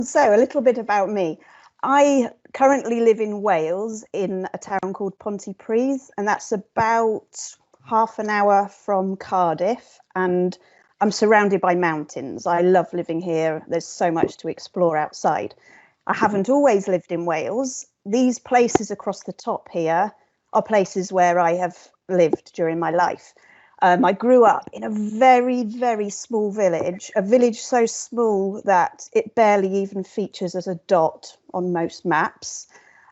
So a little bit about me. I currently live in Wales in a town called Pontypridd, and that's about half an hour from Cardiff. And I'm surrounded by mountains. I love living here. There's so much to explore outside. I haven't always lived in Wales. These places across the top here are places where I have lived during my life. I grew up in a very, very small village, a village so small that it barely even features as a dot on most maps,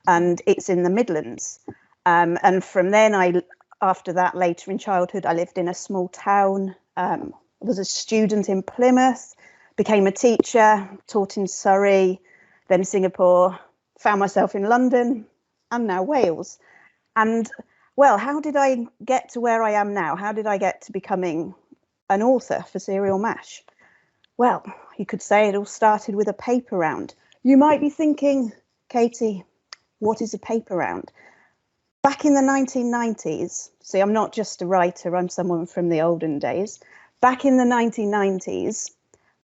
and it's in the Midlands. And from then, after that, later in childhood, I lived in a small town, was a student in Plymouth, became a teacher, taught in Surrey, then Singapore, found myself in London, and now Wales. And well, how did I get to where I am now? How did I get to becoming an author for Serial Mash? Well, you could say it all started with a paper round. You might be thinking, Katie, what is a paper round? Back in the 1990s, see, I'm not just a writer, I'm someone from the olden days. Back in the 1990s,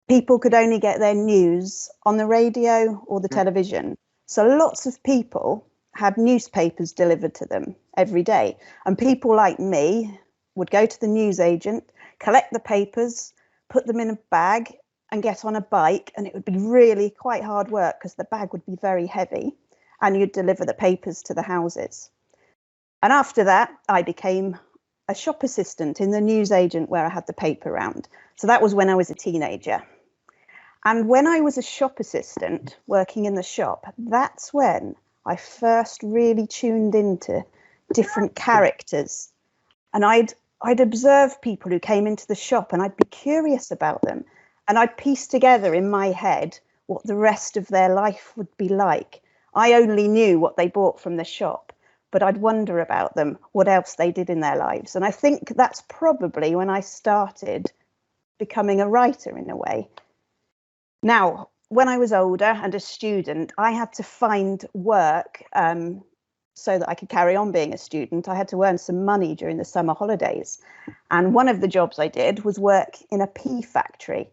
people could only get their news on the radio or the television. So lots of people had newspapers delivered to them every day. And people like me would go to the newsagent, collect the papers, put them in a bag and get on a bike. And it would be really quite hard work because the bag would be very heavy and you'd deliver the papers to the houses. And after that, I became a shop assistant in the newsagent where I had the paper round. So that was when I was a teenager. And when I was a shop assistant working in the shop, that's when I first really tuned into different characters. And I'd observe people who came into the shop and I'd be curious about them. And I'd piece together in my head what the rest of their life would be like. I only knew what they bought from the shop, but I'd wonder about them, what else they did in their lives. And I think that's probably when I started becoming a writer in a way. Now, when I was older and a student, I had to find work so that I could carry on being a student. I had to earn some money during the summer holidays. And one of the jobs I did was work in a pea factory.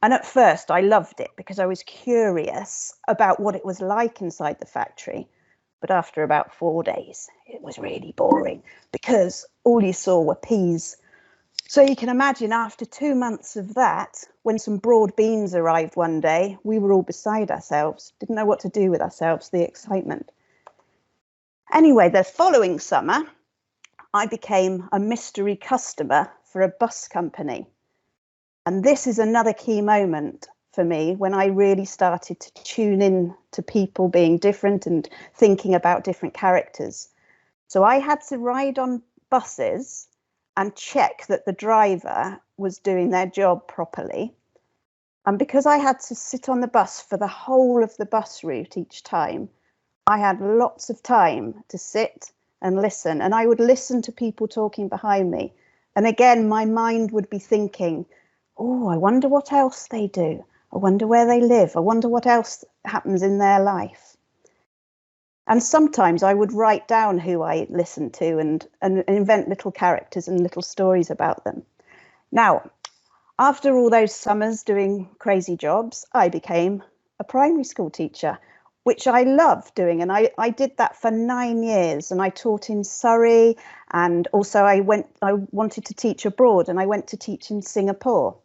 And at first I loved it because I was curious about what it was like inside the factory. But after about 4 days, it was really boring because all you saw were peas. So you can imagine after 2 months of that, when some broad beans arrived one day, we were all beside ourselves, didn't know what to do with ourselves, the excitement. Anyway, the following summer, I became a mystery customer for a bus company. And this is another key moment for me when I really started to tune in to people being different and thinking about different characters. So I had to ride on buses and check that the driver was doing their job properly. And because I had to sit on the bus for the whole of the bus route each time, I had lots of time to sit and listen. And I would listen to people talking behind me. And again, my mind would be thinking, oh, I wonder what else they do. I wonder where they live. I wonder what else happens in their life. And sometimes I would write down who I listened to and invent little characters and little stories about them. Now, after all those summers doing crazy jobs, I became a primary school teacher, which I love doing. And I did that for 9 years, and I taught in Surrey. And also I wanted to teach abroad, and I went to teach in Singapore.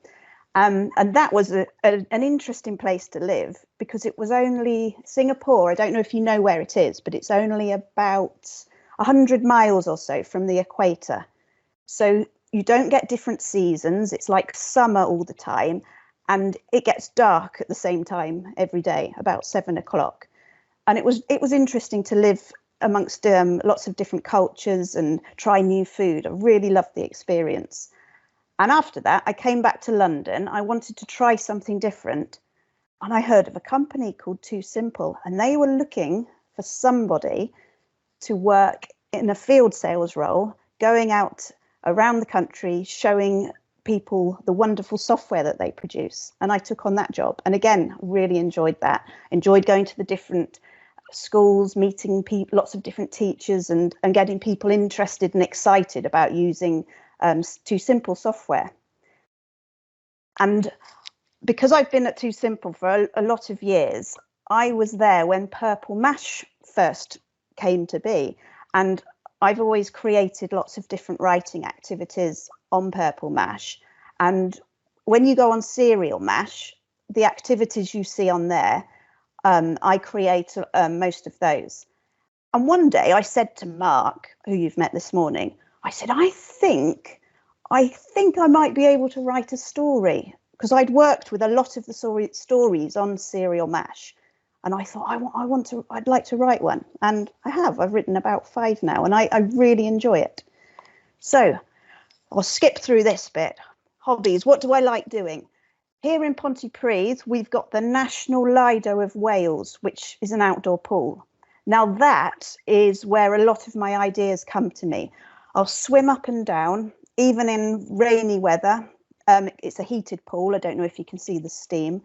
And that was an interesting place to live because it was only Singapore. I don't know if you know where it is, but it's only about 100 miles or so from the equator. So you don't get different seasons. It's like summer all the time. And it gets dark at the same time every day, about 7 o'clock. And it was interesting to live amongst lots of different cultures and try new food. I really loved the experience. And after that, I came back to London. I wanted to try something different. And I heard of a company called 2Simple, and they were looking for somebody to work in a field sales role, going out around the country, showing people the wonderful software that they produce. And I took on that job. And again, really enjoyed that. Enjoyed going to the different schools, meeting people, lots of different teachers, and getting people interested and excited about using 2Simple software. And because I've been at 2Simple for a lot of years, I was there when Purple Mash first came to be. And I've always created lots of different writing activities on Purple Mash. And when you go on Serial Mash, the activities you see on there, I create most of those. And one day I said to Mark, who you've met this morning, I said, I think I might be able to write a story, because I'd worked with a lot of the stories on Serial Mash. And I thought, I'd like to write one. And I've written about 5 now, and I really enjoy it. So I'll skip through this bit. Hobbies, what do I like doing? Here in Pontypridd, we've got the National Lido of Wales, which is an outdoor pool. Now that is where a lot of my ideas come to me. I'll swim up and down, even in rainy weather. It's a heated pool. I don't know if you can see the steam.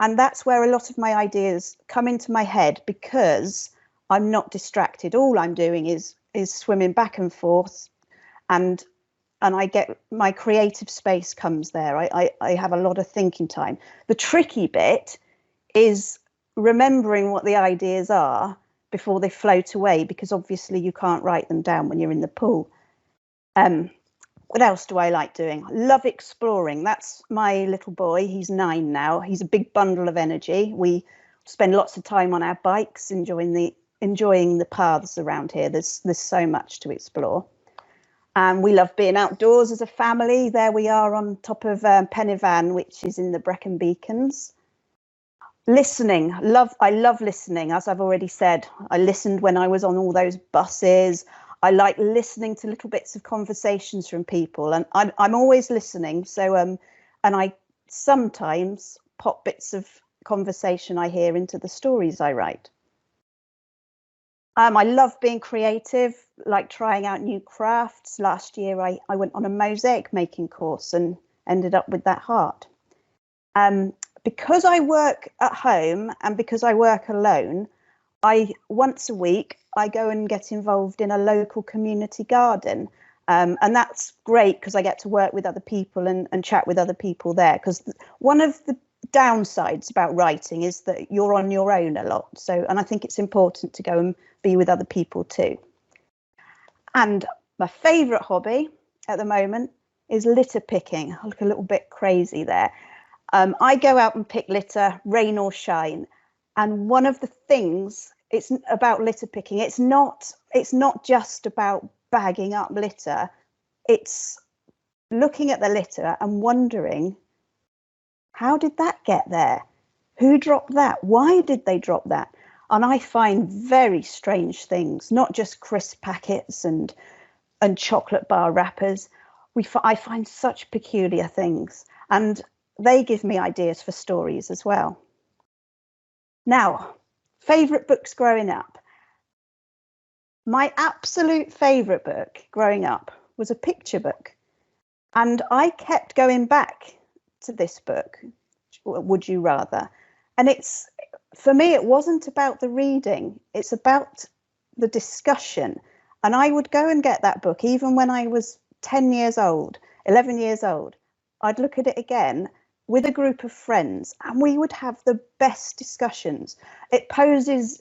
And that's where a lot of my ideas come into my head, because I'm not distracted. All I'm doing is swimming back and forth, and I get my creative space comes there. I have a lot of thinking time. The tricky bit is remembering what the ideas are before they float away, because obviously you can't write them down when you're in the pool. What else do I like doing? I love exploring. That's my little boy. He's 9 now. He's a big bundle of energy. We spend lots of time on our bikes, enjoying the paths around here. There's so much to explore. And we love being outdoors as a family. There we are on top of Pennyvan, which is in the Brecon Beacons. Listening. I love listening. As I've already said, I listened when I was on all those buses. I like listening to little bits of conversations from people, and I'm always listening. So, and I sometimes pop bits of conversation I hear into the stories I write. I love being creative, like trying out new crafts. Last year, I went on a mosaic making course and ended up with that heart. Because I work at home and because I work alone, once a week, I go and get involved in a local community garden. And that's great because I get to work with other people and chat with other people there. Because one of the downsides about writing is that you're on your own a lot. And I think it's important to go and be with other people too. And my favourite hobby at the moment is litter picking. I look a little bit crazy there. I go out and pick litter, rain or shine. And one of the things it's about litter picking, it's not just about bagging up litter. It's looking at the litter and wondering, how did that get there? Who dropped that? Why did they drop that? And I find very strange things, not just crisp packets and chocolate bar wrappers. I find such peculiar things, and they give me ideas for stories as well. Now, favourite books growing up. My absolute favourite book growing up was a picture book. And I kept going back to this book, Would You Rather? And for me, it wasn't about the reading. It's about the discussion. And I would go and get that book, even when I was 10 years old, 11 years old. I'd look at it again with a group of friends, and we would have the best discussions. It poses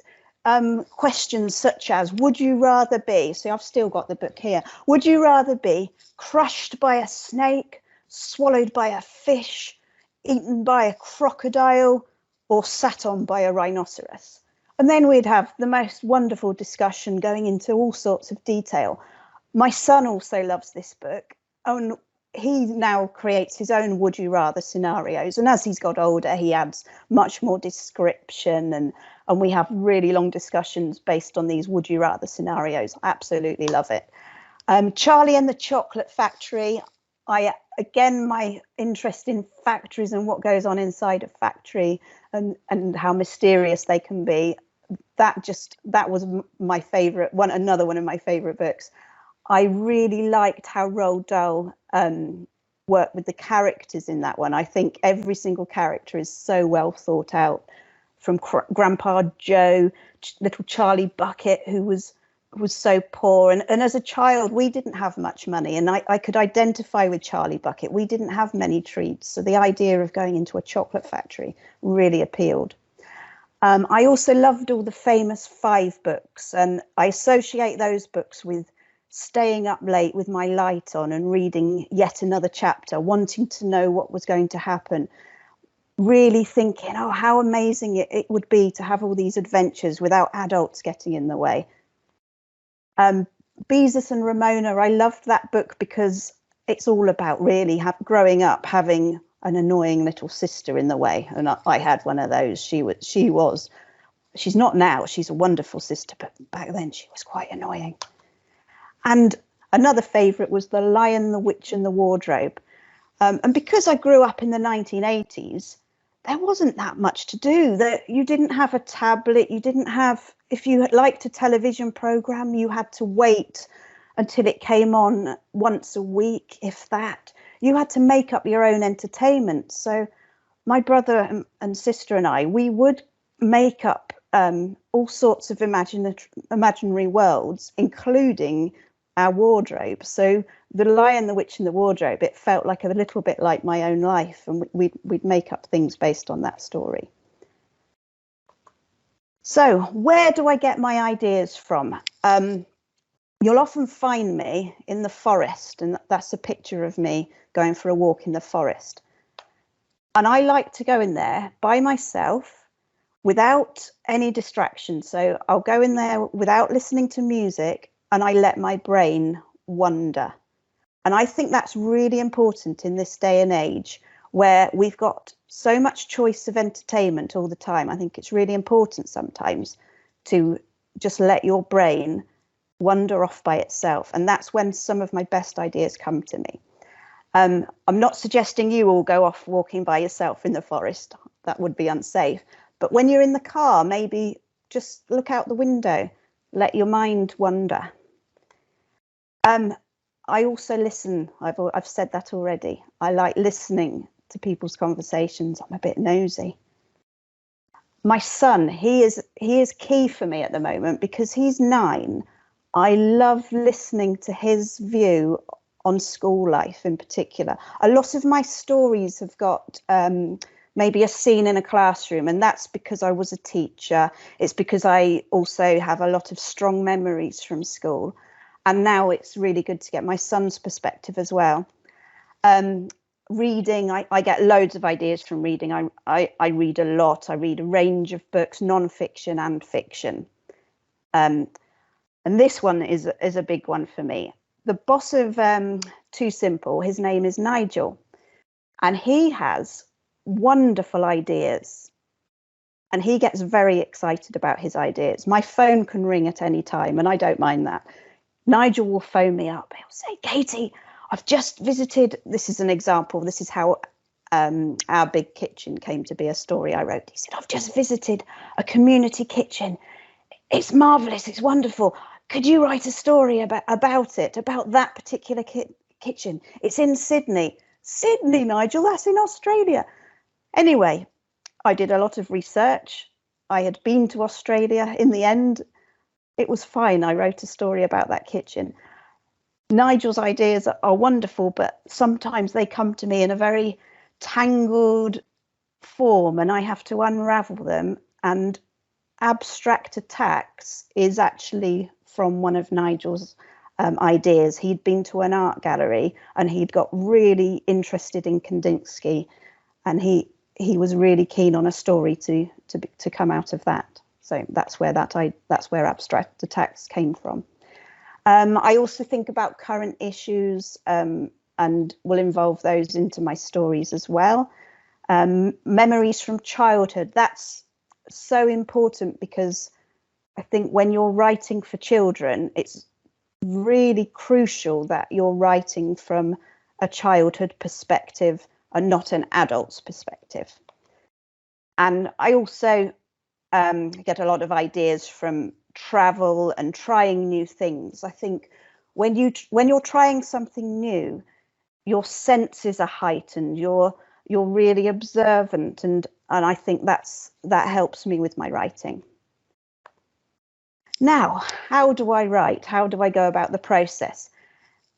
questions such as, would you rather be, so I've still got the book here, would you rather be crushed by a snake, swallowed by a fish, eaten by a crocodile, or sat on by a rhinoceros? And then we'd have the most wonderful discussion going into all sorts of detail. My son also loves this book, and he now creates his own would you rather scenarios, and as he's got older he adds much more description, and we have really long discussions based on these would you rather scenarios. I absolutely love it. Charlie and the Chocolate Factory. Again, my interest in factories and what goes on inside a factory and how mysterious they can be. That was my favorite one, another one of my favorite books. I really liked how Roald Dahl worked with the characters in that one. I think every single character is so well thought out, from Grandpa Joe, little Charlie Bucket, who was was so poor, and as a child we didn't have much money, and I could identify with Charlie Bucket. We didn't have many treats, so the idea of going into a chocolate factory really appealed. I also loved all the famous 5 books, and I associate those books with staying up late with my light on and reading yet another chapter, wanting to know what was going to happen, really thinking, oh, how amazing it would be to have all these adventures without adults getting in the way. Beezus and Ramona, I loved that book because it's all about really growing up having an annoying little sister in the way, and I had one of those. She's not now, she's a wonderful sister, but back then she was quite annoying. And another favourite was The Lion, the Witch and the Wardrobe. And because I grew up in the 1980s, there wasn't that much to do. That you didn't have a tablet, you didn't have, if you liked a television programme, you had to wait until it came on once a week, if that. You had to make up your own entertainment. So my brother and sister and I, we would make up all sorts of imaginary worlds, including our wardrobe. So The Lion, the Witch and the Wardrobe, it felt like a little bit like my own life, and we'd make up things based on that story. So where do I get my ideas from? You'll often find me in the forest, and that's a picture of me going for a walk in the forest. And I like to go in there by myself without any distraction. So I'll go in there without listening to music, and I let my brain wander. And I think that's really important in this day and age where we've got so much choice of entertainment all the time. I think it's really important sometimes to just let your brain wander off by itself. And that's when some of my best ideas come to me. I'm not suggesting you all go off walking by yourself in the forest. That would be unsafe. But when you're in the car, maybe just look out the window, let your mind wander. I also listen. I've said that already. I like listening to people's conversations. I'm a bit nosy. My son, he is key for me at the moment because he's 9. I love listening to his view on school life in particular. A lot of my stories have got maybe a scene in a classroom, and that's because I was a teacher. It's because I also have a lot of strong memories from school. And now it's really good to get my son's perspective as well. Reading, I get loads of ideas from reading. I read a lot. I read a range of books, non-fiction and fiction. And this one is a big one for me. The boss of 2Simple, his name is Nigel, and he has wonderful ideas. And he gets very excited about his ideas. My phone can ring at any time, and I don't mind that. Nigel will phone me up. He'll say, Katie, I've just visited. This is an example. This is how our big kitchen came to be a story I wrote. He said, I've just visited a community kitchen. It's marvellous. It's wonderful. Could you write a story about that particular kitchen? It's in Sydney. Sydney, Nigel, that's in Australia. Anyway, I did a lot of research. I had been to Australia in the end. It was fine. I wrote a story about that kitchen. Nigel's ideas are wonderful, but sometimes they come to me in a very tangled form and I have to unravel them. And abstract attacks is actually from one of Nigel's ideas. He'd been to an art gallery and he'd got really interested in Kandinsky, and he was really keen on a story to come out of that. So that's where abstract attacks came from. I also think about current issues and will involve those into my stories as well. Memories from childhood, that's so important because I think when you're writing for children, it's really crucial that you're writing from a childhood perspective and not an adult's perspective. And I also get a lot of ideas from travel and trying new things. I think when you're trying something new, your senses are heightened. You're really observant, and I think that helps me with my writing. Now, how do I write? How do I go about the process?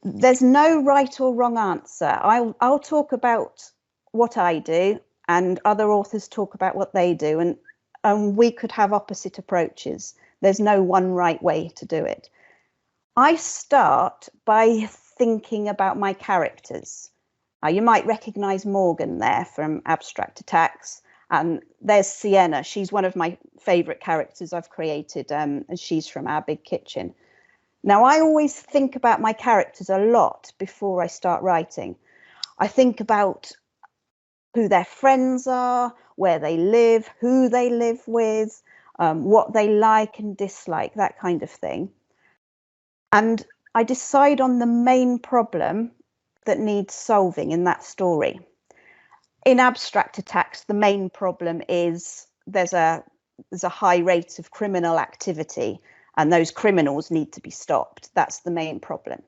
There's no right or wrong answer. I'll talk about what I do, and other authors talk about what they do, and we could have opposite approaches. There's no one right way to do it. I start by thinking about my characters. You might recognize Morgan there from Abstract Attacks. And there's Sienna. She's one of my favorite characters I've created, and she's from Our Big Kitchen. Now, I always think about my characters a lot before I start writing. I think about who their friends are, where they live, who they live with, what they like and dislike, that kind of thing. And I decide on the main problem that needs solving in that story. In Abstract Attacks, the main problem is there's a high rate of criminal activity, and those criminals need to be stopped. That's the main problem.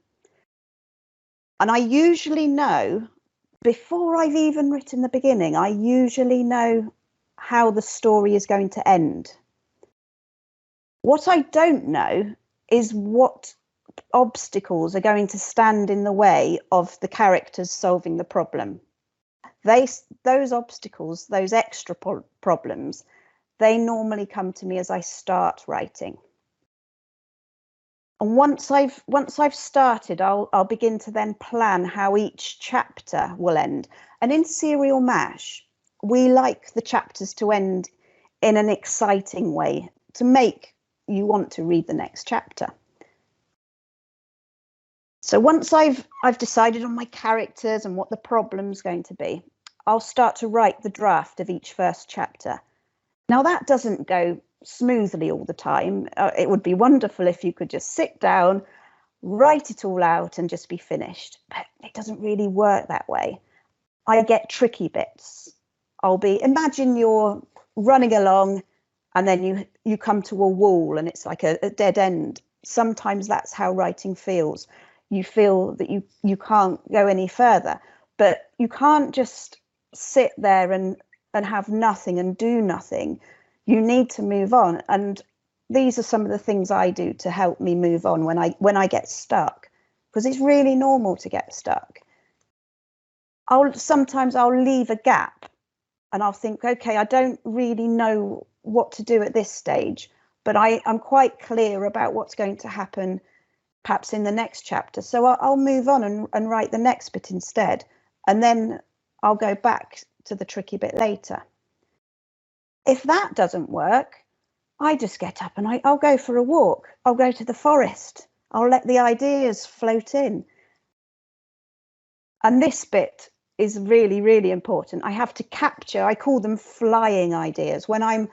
And I usually know, before I've even written the beginning, I usually know how the story is going to end. What I don't know is what obstacles are going to stand in the way of the characters solving the problem. Those obstacles, those extra problems, they normally come to me as I start writing. And once I've started, I'll begin to then plan how each chapter will end. And in Serial Mash, we like the chapters to end in an exciting way to make you want to read the next chapter. So once I've decided on my characters and what the problem's going to be, I'll start to write the draft of each first chapter. Now, that doesn't go smoothly all the time. It would be wonderful if you could just sit down, write it all out and just be finished. But it doesn't really work that way. I get tricky bits. Imagine you're running along and then you come to a wall and it's like a dead end. Sometimes that's how writing feels. You feel that you can't go any further, but you can't just sit there and have nothing and do nothing. You need to move on. And these are some of the things I do to help me move on when I get stuck, because it's really normal to get stuck. Sometimes I'll leave a gap and I'll think, okay, I don't really know what to do at this stage, but I'm quite clear about what's going to happen perhaps in the next chapter. So I'll move on and write the next bit instead. And then I'll go back to the tricky bit later. If that doesn't work, I just get up and I'll go for a walk. I'll go to the forest. I'll let the ideas float in. And this bit is really, really important. I have to capture, I call them flying ideas. When I'm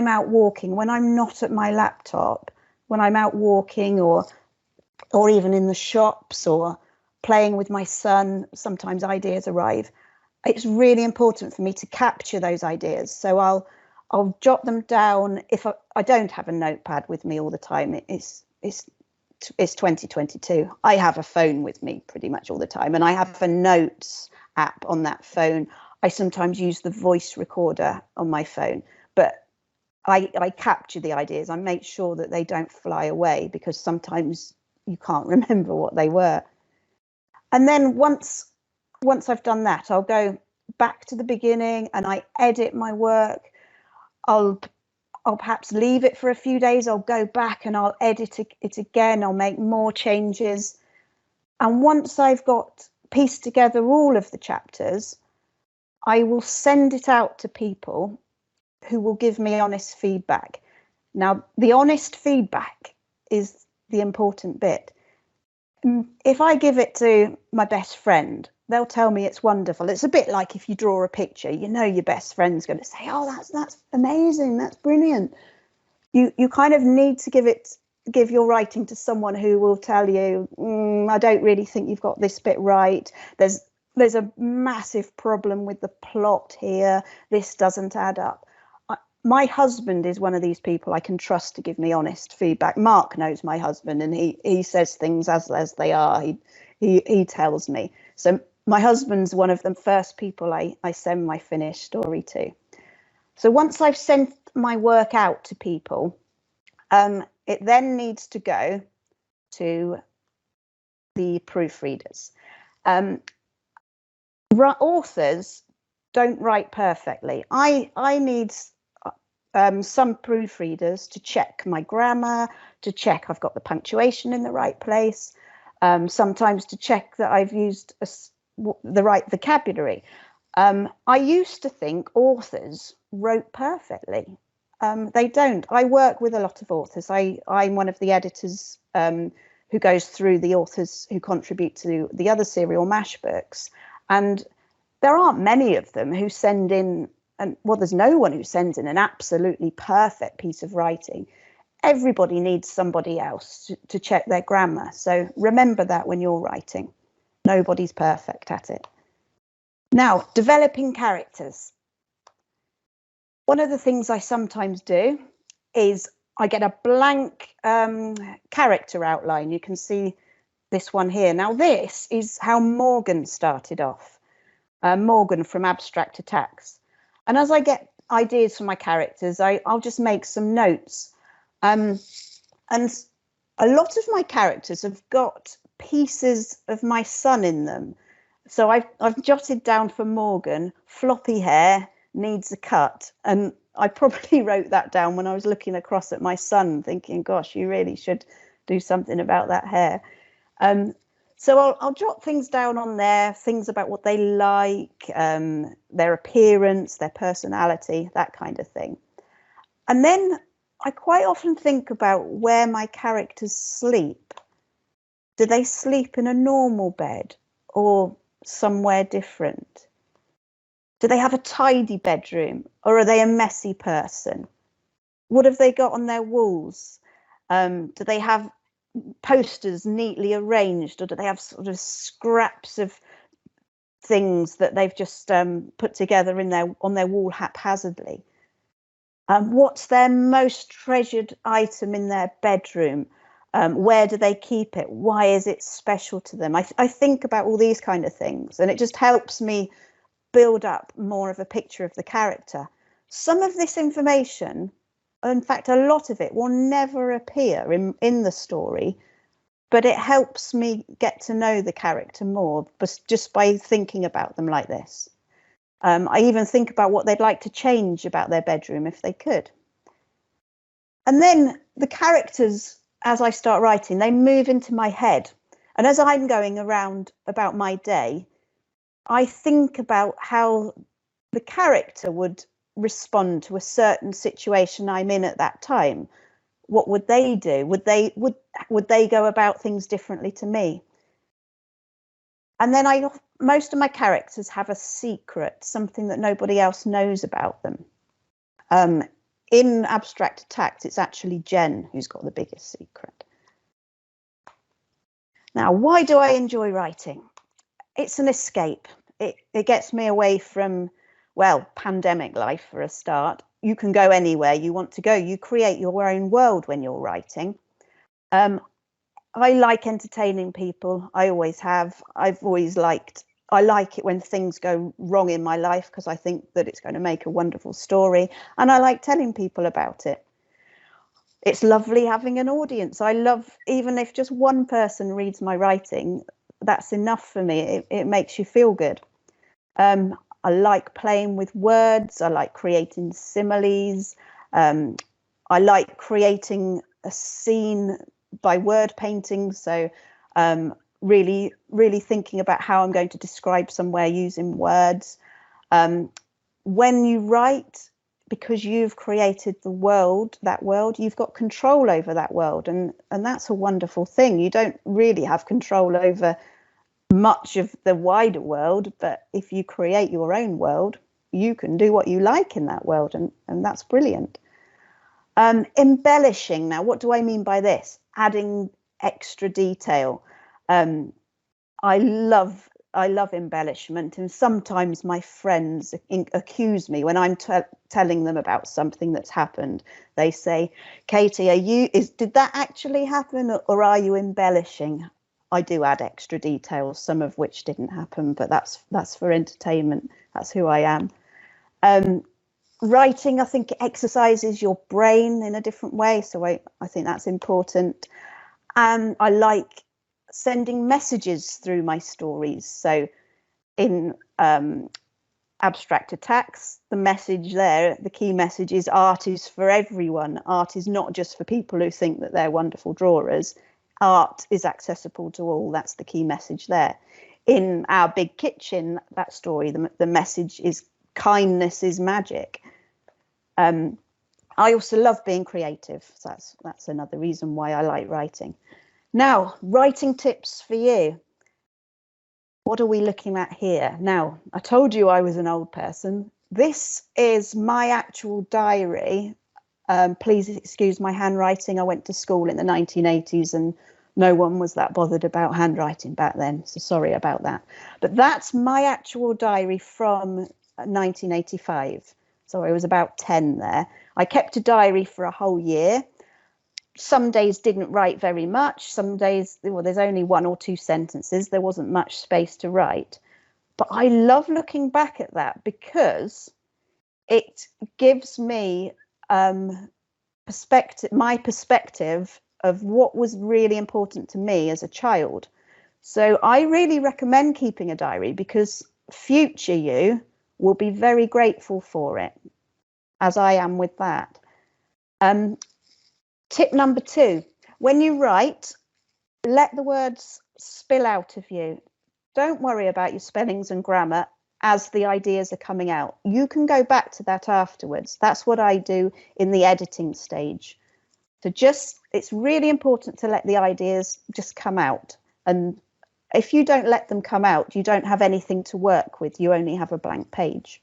out walking, when I'm not at my laptop, when I'm out walking or even in the shops or playing with my son, sometimes ideas arrive. It's really important for me to capture those ideas. So I'll jot them down. If I don't have a notepad with me all the time, it's 2022. I have a phone with me pretty much all the time, and I have a notes app on that phone. I sometimes use the voice recorder on my phone, but I capture the ideas. I make sure that they don't fly away, because sometimes you can't remember what they were. And then once I've done that, I'll go back to the beginning and I edit my work. I'll perhaps leave it for a few days. I'll go back and I'll edit it again. I'll make more changes. And once I've got pieced together all of the chapters, I will send it out to people who will give me honest feedback. Now, the honest feedback is the important bit. If I give it to my best friend, they'll tell me it's wonderful. It's a bit like if you draw a picture, you know your best friend's going to say, oh, that's amazing, that's brilliant. You kind of need to give your writing to someone who will tell you, I don't really think you've got this bit right. There's a massive problem with the plot here. This doesn't add up. My husband is one of these people I can trust to give me honest feedback. Mark knows my husband, and he says things as they are. He tells me. So my husband's one of the first people I send my finished story to. So once I've sent my work out to people, It then needs to go to the proofreaders. Authors don't write perfectly. I need some proofreaders to check my grammar, to check I've got the punctuation in the right place, sometimes to check that I've used the right vocabulary. I used to think authors wrote perfectly. They don't. I work with a lot of authors. I'm one of the editors who goes through the authors who contribute to the other Serial Mash books. And there aren't many of them who send in, well, there's no one who sends in an absolutely perfect piece of writing. Everybody needs somebody else to check their grammar. So remember that when you're writing. Nobody's perfect at it. Now, developing characters. One of the things I sometimes do is I get a blank character outline. You can see this one here. Now, this is how Morgan started off. Morgan from Abstract Attacks. And as I get ideas for my characters, I'll just make some notes. And a lot of my characters have got pieces of my son in them. So I've jotted down for Morgan, floppy hair, needs a cut. And I probably wrote that down when I was looking across at my son, thinking, gosh, you really should do something about that hair. So I'll jot things down on there, things about what they like, their appearance, their personality, that kind of thing. And then I quite often think about where my characters sleep. Do they sleep in a normal bed or somewhere different? Do they have a tidy bedroom or are they a messy person? What have they got on their walls? Do they have posters neatly arranged, or do they have sort of scraps of things that they've just put together on their wall haphazardly? What's their most treasured item in their bedroom? Where do they keep it? Why is it special to them? I think about all these kind of things, and it just helps me build up more of a picture of the character. Some of this information, in fact, a lot of it will never appear in the story, but it helps me get to know the character more just by thinking about them like this. I even think about what they'd like to change about their bedroom if they could. And then the characters, as I start writing, they move into my head. And as I'm going around about my day, I think about how the character would respond to a certain situation I'm in at that time. What would they do? Would they go about things differently to me? And then most of my characters have a secret, something that nobody else knows about them. In Abstract Attacks, it's actually Jen who's got the biggest secret. Now, why do I enjoy writing? It's an escape. It gets me away from, well, pandemic life for a start. You can go anywhere you want to go. You create your own world when you're writing. I like entertaining people. I always have. I like it when things go wrong in my life because I think that it's going to make a wonderful story. And I like telling people about it. It's lovely having an audience. I love, even if just one person reads my writing, that's enough for me. It makes you feel good. I like playing with words. I like creating similes. I like creating a scene by word painting. So really, really thinking about how I'm going to describe somewhere using words. When you write, because you've created that world, you've got control over that world. And that's a wonderful thing. You don't really have control over much of the wider world, but if you create your own world, you can do what you like in that world, and that's brilliant. Embellishing. Now, what do I mean by this? Adding extra detail. I love embellishment, and sometimes my friends accuse me when I'm telling them about something that's happened. They say, Katie, did that actually happen, or are you embellishing? I do add extra details, some of which didn't happen, but that's for entertainment. That's who I am. Writing, I think, exercises your brain in a different way. So I think that's important. And I like sending messages through my stories. So in Abstract Attacks, the message there, the key message is art is for everyone. Art is not just for people who think that they're wonderful drawers. Art is accessible to all. That's the key message there. In Our Big Kitchen, that story, the message is kindness is magic. I also love being creative. So that's another reason why I like writing. Now, writing tips for you. What are we looking at here? Now, I told you I was an old person. This is my actual diary. Please excuse my handwriting. I went to school in the 1980s and no one was that bothered about handwriting back then. So sorry about that. But that's my actual diary from 1985. So I was about 10 there. I kept a diary for a whole year. Some days didn't write very much. Some days, well, there's only 1 or 2 sentences. There wasn't much space to write. But I love looking back at that because it gives me my perspective of what was really important to me as a child. So I really recommend keeping a diary because future you will be very grateful for it, as I am with that. Tip number 2, when you write, let the words spill out of you. Don't worry about your spellings and grammar as the ideas are coming out. You can go back to that afterwards. That's what I do in the editing stage. So it's really important to let the ideas just come out. And if you don't let them come out, you don't have anything to work with. You only have a blank page.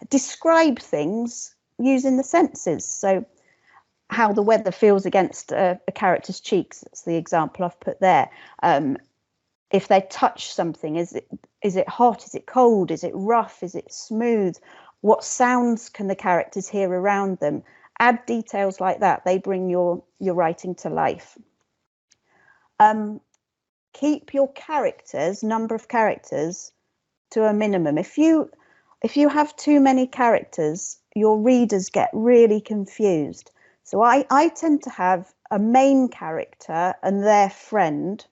Describe things using the senses. So how the weather feels against a character's cheeks. That's the example I've put there. If they touch something, is it hot? Is it cold? Is it rough? Is it smooth? What sounds can the characters hear around them? Add details like that. They bring your writing to life. Keep your number of characters to a minimum. If you have too many characters, your readers get really confused. So I tend to have a main character and their friend,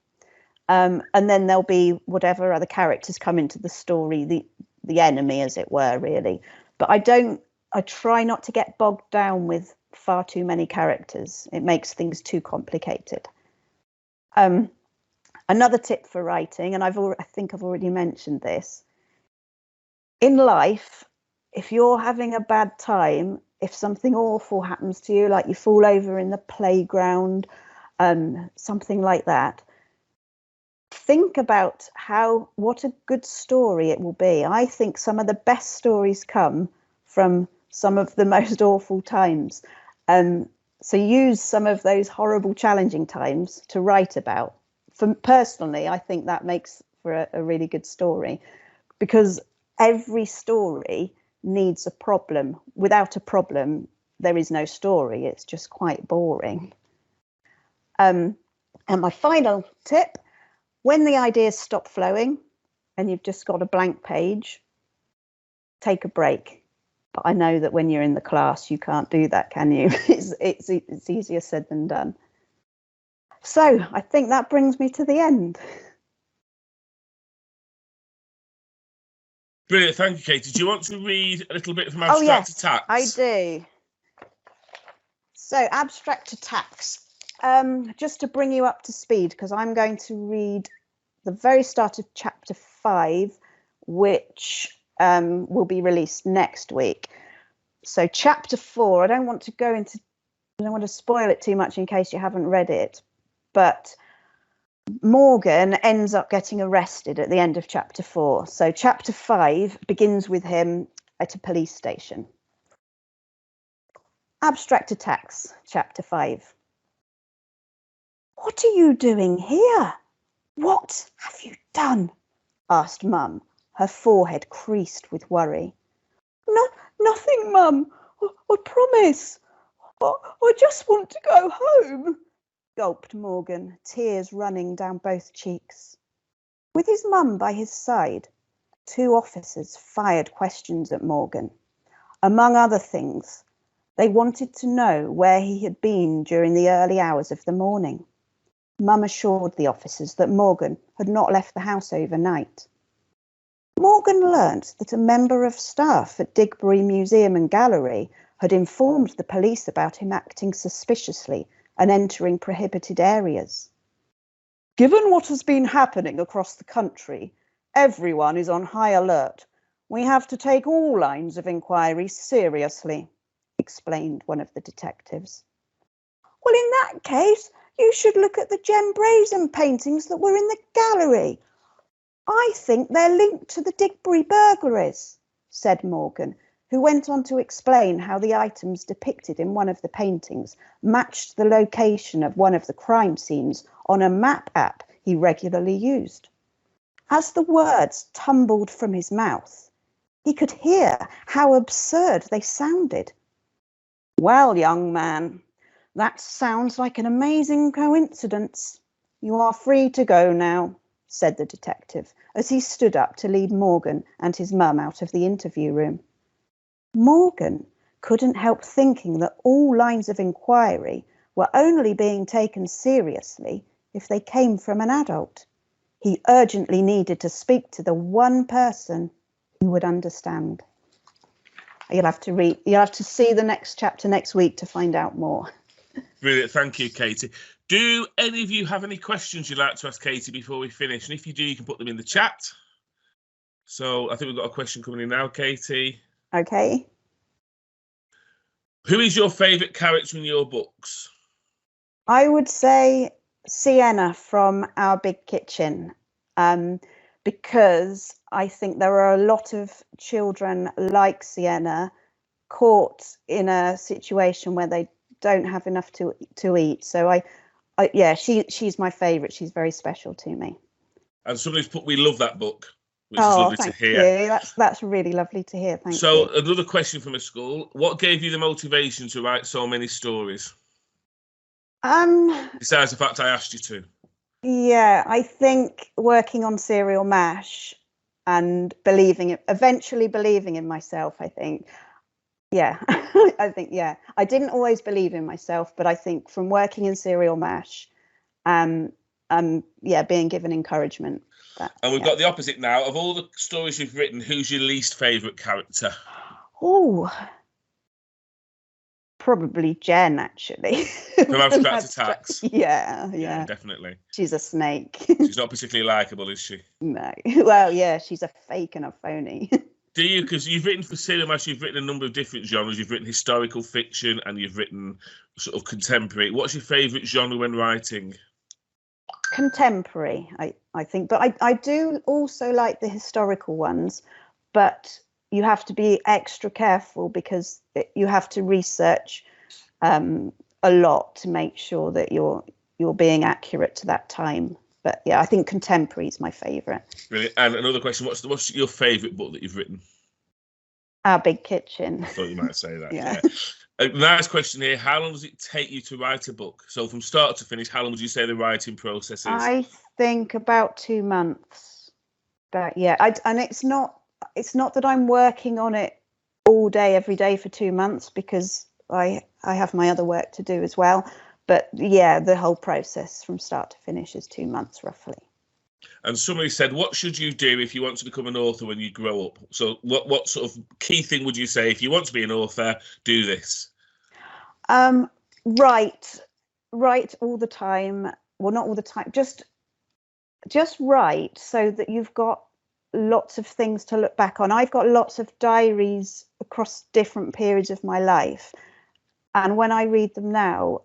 and then there'll be whatever other characters come into the story, the enemy, as it were, really. But I try not to get bogged down with far too many characters. It makes things too complicated. Another tip for writing, and I think I've already mentioned this. In life, if you're having a bad time, if something awful happens to you, like you fall over in the playground, something like that, think about what a good story it will be. I think some of the best stories come from some of the most awful times. So use some of those horrible, challenging times to write about. Personally, I think that makes for a really good story, because every story needs a problem. Without a problem, there is no story. It's just quite boring. And my final tip, when the ideas stop flowing and you've just got a blank page, take a break. But I know that when you're in the class, you can't do that, can you? It's easier said than done. So I think that brings me to the end. Brilliant, thank you, Katie. Do you want to read a little bit from Abstract Attacks? I do. So Abstract Attacks, just to bring you up to speed, because I'm going to read the very start of chapter 5, which will be released next week. So chapter 4, I don't want to spoil it too much in case you haven't read it, but Morgan ends up getting arrested at the end of chapter 4. So chapter 5 begins with him at a police station. Abstract Attacks, chapter 5. What are you doing here? What have you done? Asked Mum, her forehead creased with worry. Nothing, Mum. I promise. I just want to go home, gulped Morgan, tears running down both cheeks. With his mum by his side, 2 officers fired questions at Morgan. Among other things, they wanted to know where he had been during the early hours of the morning. Mum assured the officers that Morgan had not left the house overnight. Morgan learnt that a member of staff at Digbury Museum and Gallery had informed the police about him acting suspiciously and entering prohibited areas. Given what has been happening across the country, everyone is on high alert. We have to take all lines of inquiry seriously, explained one of the detectives. Well, in that case, you should look at the Jem Brazen paintings that were in the gallery. I think they're linked to the Digbury burglaries, said Morgan, who went on to explain how the items depicted in one of the paintings matched the location of one of the crime scenes on a map app he regularly used. As the words tumbled from his mouth, he could hear how absurd they sounded. Well, young man, that sounds like an amazing coincidence. You are free to go now, said the detective, as he stood up to lead Morgan and his mum out of the interview room. Morgan couldn't help thinking that all lines of inquiry were only being taken seriously if they came from an adult. He urgently needed to speak to the one person who would understand. You'll have to see the next chapter next week to find out more. Brilliant. Thank you, Katie. Do any of you have any questions you'd like to ask Katie before we finish? And if you do, you can put them in the chat. So I think we've got a question coming in now, Katie. Okay. Who is your favourite character in your books? I would say Sienna from Our Big Kitchen, because I think there are a lot of children like Sienna caught in a situation where they don't have enough to eat. So she's my favourite. She's very special to me. And somebody's put, we love that book, which is lovely to hear. You. That's really lovely to hear. Thank you. So another question from a school. What gave you the motivation to write so many stories? Besides the fact I asked you to. Yeah, I think working on Serial Mash and eventually believing in myself, I think. Yeah, I didn't always believe in myself, but I think from working in Serial Mash, being given encouragement. And we've got the opposite now. Of all the stories you've written, who's your least favourite character? Oh, probably Jen, actually. From Abstract Attacks. Yeah, definitely. She's a snake. She's not particularly likeable, is she? No. Well, yeah, she's a fake and a phony. Do you? Because you've written for cinema, you've written a number of different genres. You've written historical fiction and you've written sort of contemporary. What's your favourite genre when writing? Contemporary, I think. But I do also like the historical ones. But you have to be extra careful because you have to research a lot to make sure that you're being accurate to that time. But yeah, I think contemporary is my favourite. Brilliant. And another question: what's your favourite book that you've written? Our Big Kitchen. I thought you might say that. Yeah. A nice question here. How long does it take you to write a book? So from start to finish, how long would you say the writing process is? I think about 2 months. But yeah, and it's not that I'm working on it all day, every day for 2 months, because I have my other work to do as well. But yeah, the whole process from start to finish is 2 months roughly. And somebody said, what should you do if you want to become an author when you grow up? So what sort of key thing would you say if you want to be an author, do this? Write all the time. Well, not all the time. Just write so that you've got lots of things to look back on. I've got lots of diaries across different periods of my life. And when I read them now,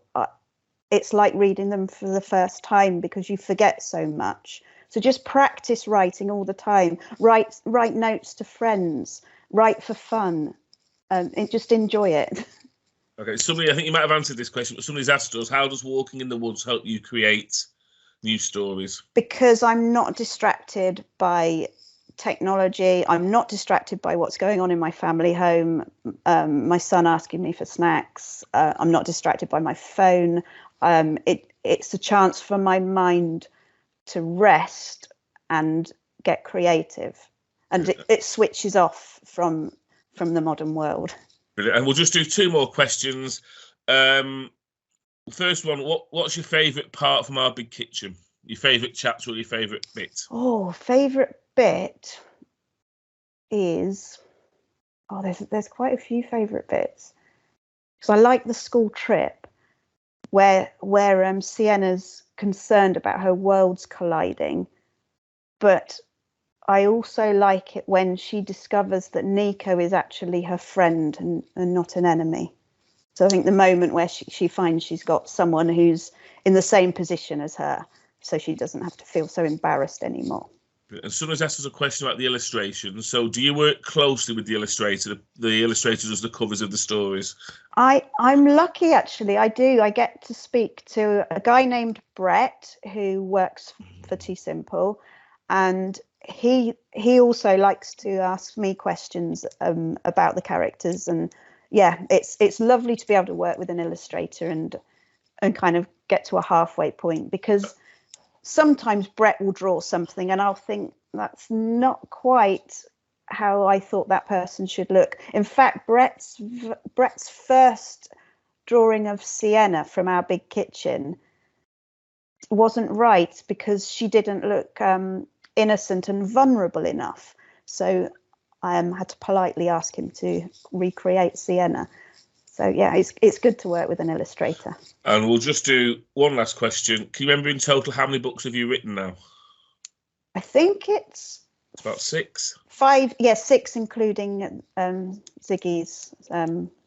it's like reading them for the first time because you forget so much. So just practice writing all the time. Write notes to friends. Write for fun. And just enjoy it. Okay, I think you might have answered this question, but somebody's asked us, how does walking in the woods help you create new stories? Because I'm not distracted by technology. I'm not distracted by what's going on in my family home. My son asking me for snacks. I'm not distracted by my phone. It's a chance for my mind to rest and get creative. and it switches off from the modern world. Brilliant. And we'll just do 2 more questions. First one, what's your favourite part from Our Big Kitchen? Your favourite chapter or your favourite bit? Oh, favourite bit is, there's quite a few favourite bits. Because I like the school trip where Sienna's concerned about her worlds colliding, but I also like it when she discovers that Nico is actually her friend and not an enemy. So I think the moment where she finds she's got someone who's in the same position as her, so she doesn't have to feel so embarrassed anymore. And someone's asked us a question about the illustrations. So do you work closely with the illustrator? The illustrator does the covers of the stories? I'm lucky, actually. I do. I get to speak to a guy named Brett who works for 2Simple, and he also likes to ask me questions about the characters. And yeah, it's lovely to be able to work with an illustrator and kind of get to a halfway point, because sometimes Brett will draw something and I'll think that's not quite how I thought that person should look. In fact, Brett's first drawing of Sienna from Our Big Kitchen wasn't right because she didn't look innocent and vulnerable enough. So I had to politely ask him to recreate Sienna. So yeah, it's good to work with an illustrator. And we'll just do one last question. Can you remember in total how many books have you written now? I think it's about 6. 5, 6, including Ziggy's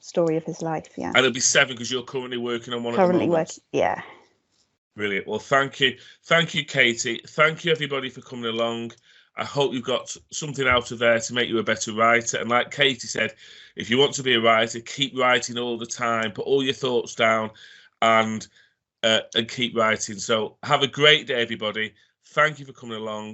story of his life. Yeah, and it'll be 7 because you're currently working on one. Currently at the moment. working, yeah. Brilliant. Well, thank you, Katie. Thank you, everybody, for coming along. I hope you've got something out of there to make you a better writer. And like Katie said, if you want to be a writer, keep writing all the time. Put all your thoughts down and keep writing. So have a great day, everybody. Thank you for coming along.